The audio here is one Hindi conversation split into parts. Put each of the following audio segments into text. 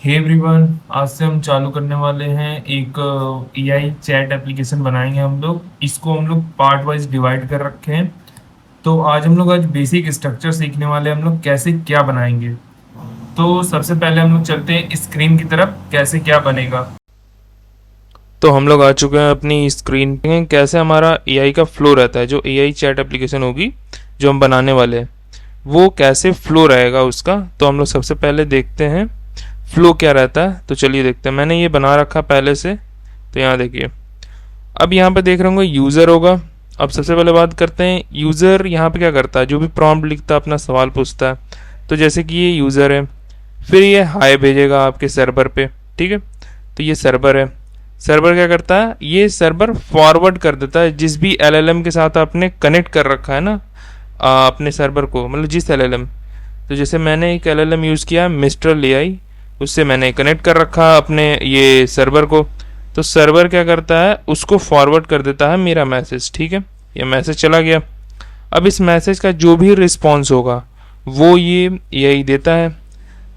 हे एवरीवन, आज से हम चालू करने वाले हैं एक एआई चैट एप्लीकेशन बनाएंगे। हम लोग पार्ट वाइज डिवाइड कर रखे हैं। तो आज बेसिक स्ट्रक्चर सीखने वाले हैं, हम लोग कैसे क्या बनाएंगे। तो सबसे पहले हम लोग चलते हैं स्क्रीन की तरफ, कैसे क्या बनेगा। तो हम लोग आ चुके हैं अपनी स्क्रीन पे। कैसे हमारा एआई का फ्लो रहता है, जो एआई चैट एप्लीकेशन होगी जो हम बनाने वाले हैं, वो कैसे फ्लो रहेगा उसका। तो हम लोग सबसे पहले देखते हैं फ्लो क्या रहता है। तो चलिए देखते हैं। मैंने ये बना रखा पहले से। तो यहाँ देखिए, अब यहाँ पे देख रहे होंगे यूज़र होगा। अब सबसे पहले बात करते हैं यूज़र यहाँ पे क्या करता है। जो भी प्रॉम्प्ट लिखता है, अपना सवाल पूछता है। तो जैसे कि ये यूज़र है, फिर ये हाय भेजेगा आपके सर्वर पे। ठीक है, तो ये सर्वर है। सर्वर क्या करता है, ये सर्वर फॉरवर्ड कर देता है जिस भी एलएलएम के साथ आपने कनेक्ट कर रखा है ना, अपने सर्वर को, मतलब जिस एलएलएम। तो जैसे मैंने एक एलएलएम यूज़ किया मिस्ट्रल एआई, उससे मैंने कनेक्ट कर रखा अपने ये सर्वर को। तो सर्वर क्या करता है, उसको फॉरवर्ड कर देता है मेरा मैसेज। ठीक है, ये मैसेज चला गया। अब इस मैसेज का जो भी रिस्पॉन्स होगा वो ये एआई देता है।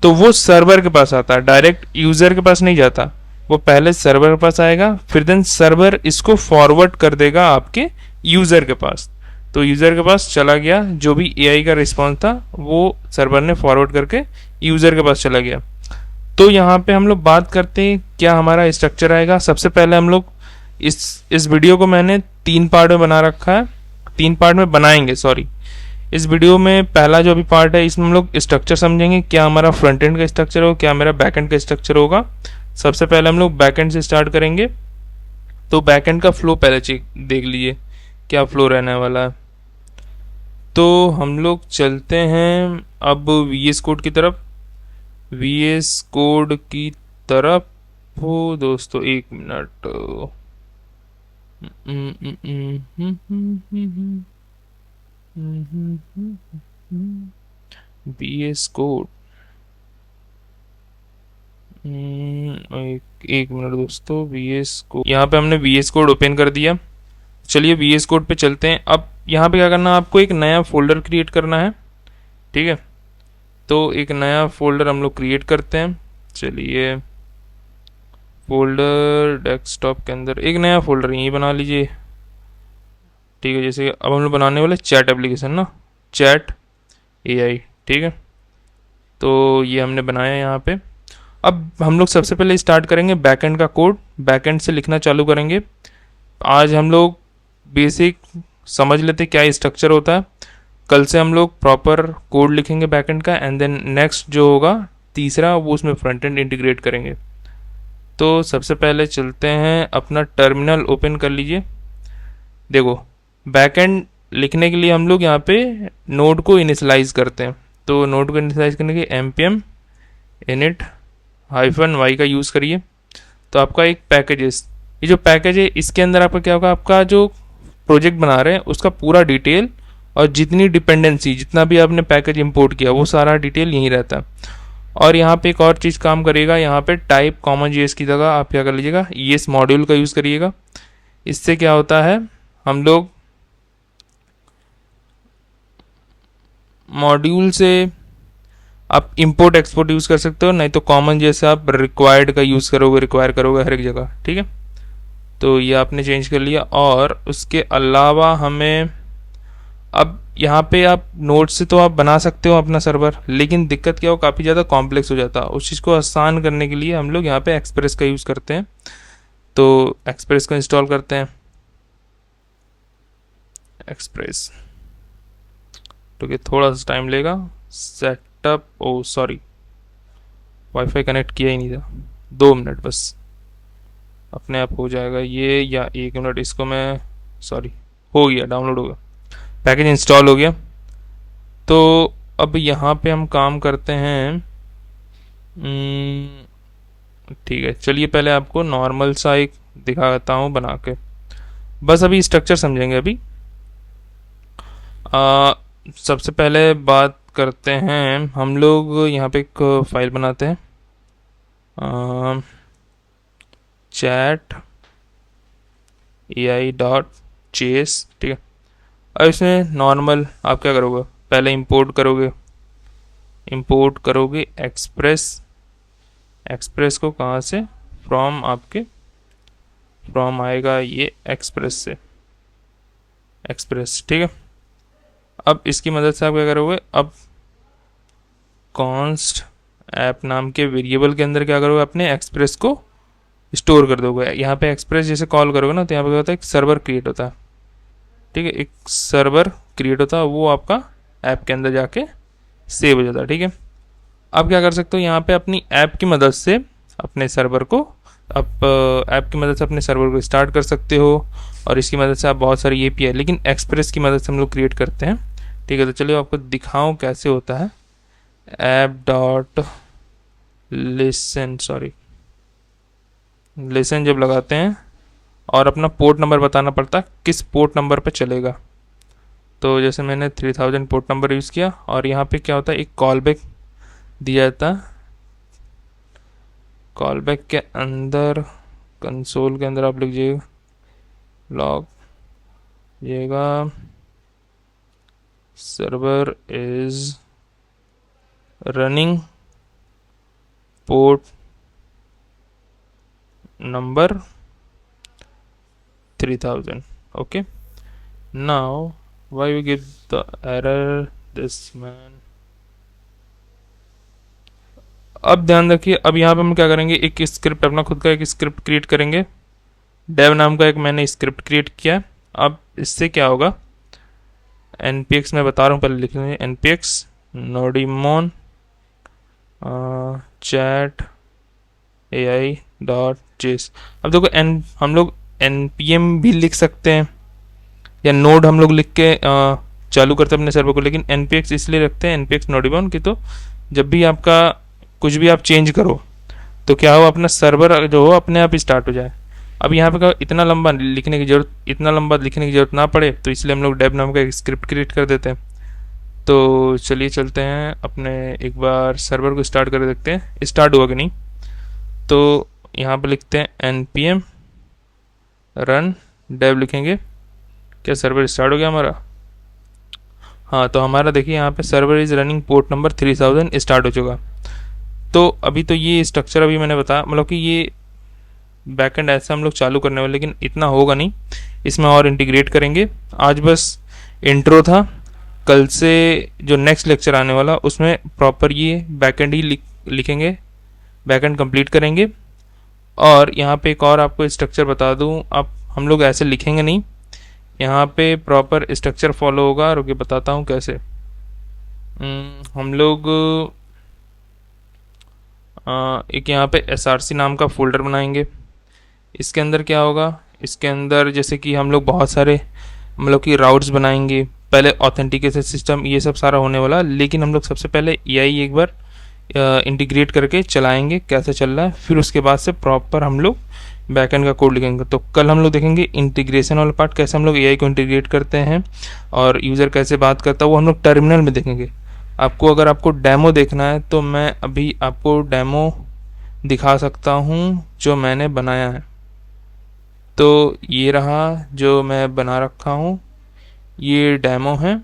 तो वो सर्वर के पास आता है, डायरेक्ट यूज़र के पास नहीं जाता। वो पहले सर्वर के पास आएगा, फिर देन सर्वर इसको फॉरवर्ड कर देगा आपके यूज़र के पास। तो यूज़र के पास चला गया, जो भी एआई का रिस्पॉन्स था वो सर्वर ने फॉरवर्ड करके यूज़र के पास चला गया। तो यहाँ पे हम लोग बात करते हैं क्या हमारा स्ट्रक्चर आएगा। सबसे पहले हम लोग इस वीडियो को मैंने 3 पार्ट में बना रखा है, 3 पार्ट में बनाएंगे, सॉरी। इस वीडियो में पहला जो अभी पार्ट है, इसमें हम लोग स्ट्रक्चर समझेंगे, क्या हमारा फ्रंट एंड का स्ट्रक्चर होगा, क्या मेरा बैक एंड का स्ट्रक्चर होगा। सबसे पहले हम लोग बैक एंड से स्टार्ट करेंगे। तो बैक एंड का फ्लो पहले चेक देख लीजिए, क्या फ्लो रहने वाला है। तो हम लोग चलते हैं अब वीएस कोड की तरफ। वीएस कोड की तरफ हो दोस्तों, 1 मिनट। वीएस कोड, एक मिनट दोस्तों। वीएस कोड, यहाँ पे हमने वीएस कोड ओपन कर दिया। चलिए वीएस कोड पे चलते हैं। अब यहाँ पे क्या करना है, आपको एक नया फोल्डर क्रिएट करना है। ठीक है, तो एक नया फोल्डर हम लोग क्रिएट करते हैं। चलिए, फोल्डर डेस्कटॉप के अंदर एक नया फोल्डर यहीं बना लीजिए। ठीक है, जैसे अब हम लोग बनाने वाले चैट एप्लीकेशन ना, चैट एआई। ठीक है, तो ये हमने बनाया यहाँ पे। अब हम लोग सबसे पहले स्टार्ट करेंगे बैकएंड का कोड, बैकएंड से लिखना चालू करेंगे। आज हम लोग बेसिक समझ लेते क्या स्ट्रक्चर होता है। कल से हम लोग प्रॉपर कोड लिखेंगे बैकएंड का, एंड देन नेक्स्ट जो होगा तीसरा, वो उसमें फ्रंट एंड इंटीग्रेट करेंगे। तो सबसे पहले चलते हैं, अपना टर्मिनल ओपन कर लीजिए। देखो, बैकएंड लिखने के लिए हम लोग यहाँ पे नोड को इनिशलाइज करते हैं। तो नोड को इनिशलाइज करने के npm init -y का यूज़ करिए। तो आपका एक पैकेज है, ये जो पैकेज है इसके अंदर आपका क्या होगा, आपका जो प्रोजेक्ट बना रहे हैं उसका पूरा डिटेल और जितनी डिपेंडेंसी, जितना भी आपने पैकेज इंपोर्ट किया, वो सारा डिटेल यहीं रहता है। और यहाँ पे एक और चीज़ काम करेगा, यहाँ पे टाइप कॉमन जेएस की जगह आप क्या कर लीजिएगा, ES मॉड्यूल का यूज़ करिएगा। इससे क्या होता है, हम लोग मॉड्यूल से आप इंपोर्ट एक्सपोर्ट यूज़ कर सकते हो, नहीं तो कॉमन जैसे आप रिक्वायर्ड का यूज़ करोगे, रिक्वायर करोगे हर एक जगह। ठीक है, तो ये आपने चेंज कर लिया। और उसके अलावा हमें अब यहाँ पे आप नोट से तो आप बना सकते हो अपना सर्वर, लेकिन दिक्कत क्या हो, काफ़ी ज़्यादा कॉम्प्लेक्स हो जाता है। उस चीज़ को आसान करने के लिए हम लोग यहाँ पे एक्सप्रेस का यूज़ करते हैं। तो एक्सप्रेस को इंस्टॉल करते हैं। एक्सप्रेस तो ये थोड़ा सा टाइम लेगा सेटअप। ओ सॉरी, वाईफाई कनेक्ट किया ही नहीं था। 2 मिनट बस, अपने आप हो जाएगा ये, या 1 मिनट। इसको मैं, सॉरी, हो गया, डाउनलोड हो गया, पैकेज इंस्टॉल हो गया। तो अब यहाँ पे हम काम करते हैं। ठीक है, चलिए पहले आपको नॉर्मल सा एक दिखाता हूँ बना के। बस अभी स्ट्रक्चर समझेंगे अभी। सबसे पहले बात करते हैं, हम लोग यहाँ पे एक फाइल बनाते हैं, चैट AI.js। ठीक है, अब इसमें नॉर्मल आप क्या करोगे, पहले इंपोर्ट करोगे एक्सप्रेस एक्सप्रेस को कहाँ से, फ्रॉम, आपके फ्रॉम आएगा ये एक्सप्रेस से, एक्सप्रेस, ठीक है। अब इसकी मदद से आप क्या करोगे, अब कॉन्स्ट ऐप नाम के वेरिएबल के अंदर क्या करोगे, अपने एक्सप्रेस को स्टोर कर दोगे। यहाँ पे एक्सप्रेस जैसे कॉल करोगे ना, तो यहाँ पे क्या होता है, एक सर्वर क्रिएट होता है, ठीक है, एक सर्वर क्रिएट होता है, वो आपका ऐप के अंदर जाके सेव हो जाता है, ठीक है। अब क्या कर सकते हो, यहाँ पे अपनी ऐप की मदद से अपने सर्वर को, आप ऐप की मदद से अपने सर्वर को स्टार्ट कर सकते हो, और इसकी मदद से आप बहुत सारी एपीआई, लेकिन एक्सप्रेस की मदद से हम लोग क्रिएट करते हैं, ठीक है। तो चलिए आपको दिखाऊं कैसे होता है। App dot listen, sorry, listen जब लगाते हैं और अपना पोर्ट नंबर बताना पड़ता है किस पोर्ट नंबर पे चलेगा। तो जैसे मैंने 3000 पोर्ट नंबर यूज़ किया, और यहाँ पे क्या होता है, एक कॉल बैक दिया जाता है। कॉल बैक के अंदर, कंसोल के अंदर आप लिखिएगा, लॉग जाएगा, server is running port number 3000, okay. Now why we get the error, this man। अब ध्यान रखिए, अब यहाँ पे हम क्या करेंगे, एक स्क्रिप्ट, अपना खुद का एक स्क्रिप्ट क्रिएट करेंगे। डेव नाम का एक मैंने स्क्रिप्ट क्रिएट किया है। अब इससे क्या होगा, npx मैं बता रहा हूँ, पहले लिख लेंगे npx nodimon chat ai dot जेस। अब देखो हम लोग npm भी लिख सकते हैं, या नोड हम लोग लिख के चालू करते हैं अपने सर्वर को, लेकिन npx इसलिए रखते हैं, npx nodimon की, तो जब भी आपका कुछ भी आप चेंज करो तो क्या हो, अपना सर्वर जो हो अपने आप स्टार्ट हो जाए। अब यहाँ पे इतना लंबा लिखने की जरूरत ना पड़े, तो इसलिए हम लोग डेव नाम का एक स्क्रिप्ट क्रिएट कर देते हैं। तो चलिए चलते हैं अपने, एक बार सर्वर को स्टार्ट कर देखते हैं स्टार्ट हुआ कि नहीं। तो यहाँ पे लिखते हैं npm रन डेव, लिखेंगे, क्या सर्वर स्टार्ट हो गया हमारा? हाँ, तो हमारा देखिए यहाँ पे server is running port number 3000 start हो चुका। तो अभी तो ये स्ट्रक्चर अभी मैंने बताया, मतलब कि ये बैकएंड ऐसा हम लोग चालू करने वाले, लेकिन इतना होगा नहीं, इसमें और इंटीग्रेट करेंगे। आज बस इंट्रो था, कल से जो नेक्स्ट लेक्चर आने वाला उसमें प्रॉपर ये बैकएंड ही लिखेंगे, बैकएंड कंप्लीट करेंगे। और यहाँ पे एक और आपको स्ट्रक्चर बता दूँ, अब हम लोग ऐसे लिखेंगे नहीं, यहाँ पे प्रॉपर स्ट्रक्चर फॉलो होगा। रुकिए बताता हूँ कैसे। हम लोग एक यहाँ पे src नाम का फोल्डर बनाएंगे। इसके अंदर क्या होगा, इसके अंदर जैसे कि हम लोग बहुत सारे मतलब कि राउट्स बनाएंगे, पहले ऑथेंटिकेशन सिस्टम, ये सब सारा होने वाला, लेकिन हम लोग सबसे पहले EI एक बार इंटीग्रेट करके चलाएंगे कैसे चल रहा है, फिर उसके बाद से प्रॉपर हम लोग बैकएंड का कोड लिखेंगे। तो कल हम लोग देखेंगे इंटीग्रेशन वाला पार्ट, कैसे हम लोग AI को इंटीग्रेट करते हैं और यूज़र कैसे बात करता है, वो हम लोग टर्मिनल में देखेंगे। आपको अगर आपको डेमो देखना है तो मैं अभी आपको डेमो दिखा सकता हूँ जो मैंने बनाया है। तो ये रहा जो मैं बना रखा हूँ, ये डेमो है।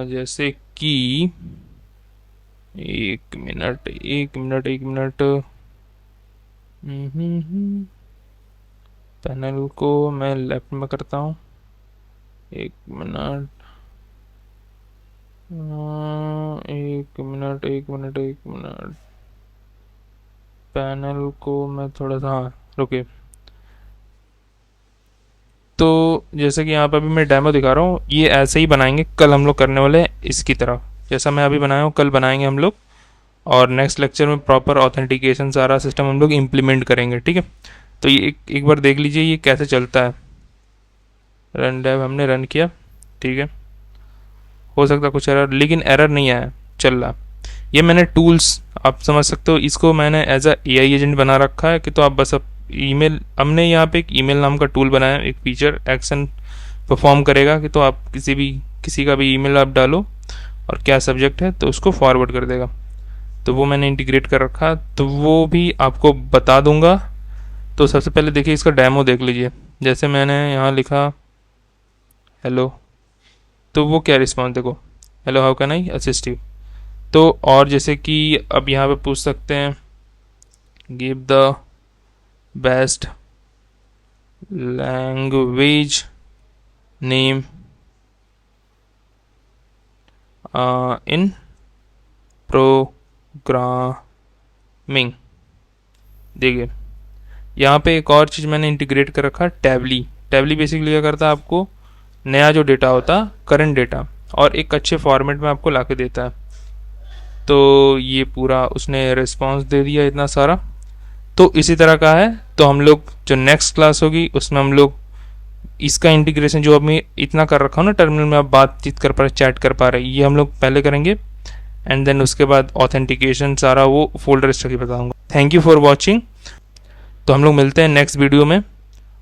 जैसे कि एक मिनट पैनल को मैं लेफ्ट में करता हूँ, एक मिनट, पैनल को मैं थोड़ा सा, हाँ रुके। तो जैसे कि यहाँ पर अभी मैं डेमो दिखा रहा हूँ, ये ऐसे ही बनाएंगे, कल हम लोग करने वाले हैं इसकी तरह, जैसा मैं अभी बनाया हूँ कल बनाएंगे हम लोग, और नेक्स्ट लेक्चर में प्रॉपर ऑथेंटिकेशन सारा सिस्टम हम लोग इम्प्लीमेंट करेंगे, ठीक है। तो ये एक बार देख लीजिए ये कैसे चलता है। रन डेव हमने रन किया, ठीक है, हो सकता कुछ एरर, लेकिन एरर नहीं आया, चल रहा। ये मैंने टूल्स, आप समझ सकते हो, इसको मैंने एज अ AI एजेंट बना रखा है कि तो आप बस अब ईमेल, हमने यहाँ पे एक ईमेल नाम का टूल बनाया, एक फीचर एक्शन परफॉर्म करेगा कि तो आप किसी का भी ईमेल आप डालो और क्या सब्जेक्ट है तो उसको फॉरवर्ड कर देगा। तो वो मैंने इंटीग्रेट कर रखा, तो वो भी आपको बता दूंगा। तो सबसे पहले देखिए इसका डेमो देख लीजिए। जैसे मैंने यहाँ लिखा हेलो, तो वो क्या रिस्पॉन्स, देखो, hello how can I assist you. तो और जैसे कि अब यहाँ पे पूछ सकते हैं give the best language name in programming. देखिए यहाँ पे एक और चीज़ मैंने इंटीग्रेट कर रखा, टैबली। टैबली बेसिकली क्या करता है, आपको नया जो डेटा होता है, करंट डेटा, और एक अच्छे फॉर्मेट में आपको ला के देता है। तो ये पूरा उसने रिस्पॉन्स दे दिया इतना सारा। तो इसी तरह का है। तो हम लोग जो नेक्स्ट क्लास होगी उसमें हम लोग इसका इंटीग्रेशन जो अभी इतना कर रखा हूँ ना, टर्मिनल में आप बातचीत कर पा रहे, चैट कर पा रहे, ये हम लोग पहले करेंगे। एंड देन उसके बाद ऑथेंटिकेशन सारा वो फोल्डर स्ट्रक्चर बताऊंगा। Thank you for watching. तो हम लोग मिलते हैं नेक्स्ट वीडियो में,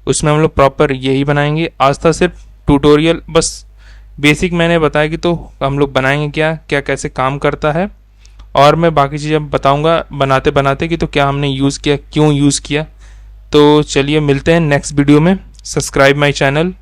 उसमें हम लोग प्रॉपर यही बनाएंगे। आज था सिर्फ ट्यूटोरियल, बस बेसिक मैंने बताया कि तो हम लोग बनाएंगे क्या क्या कैसे काम करता है, और मैं बाकी चीज़ें बताऊंगा बनाते बनाते कि तो क्या हमने यूज़ किया, क्यों यूज़ किया। तो चलिए मिलते हैं नेक्स्ट वीडियो में। Subscribe my channel.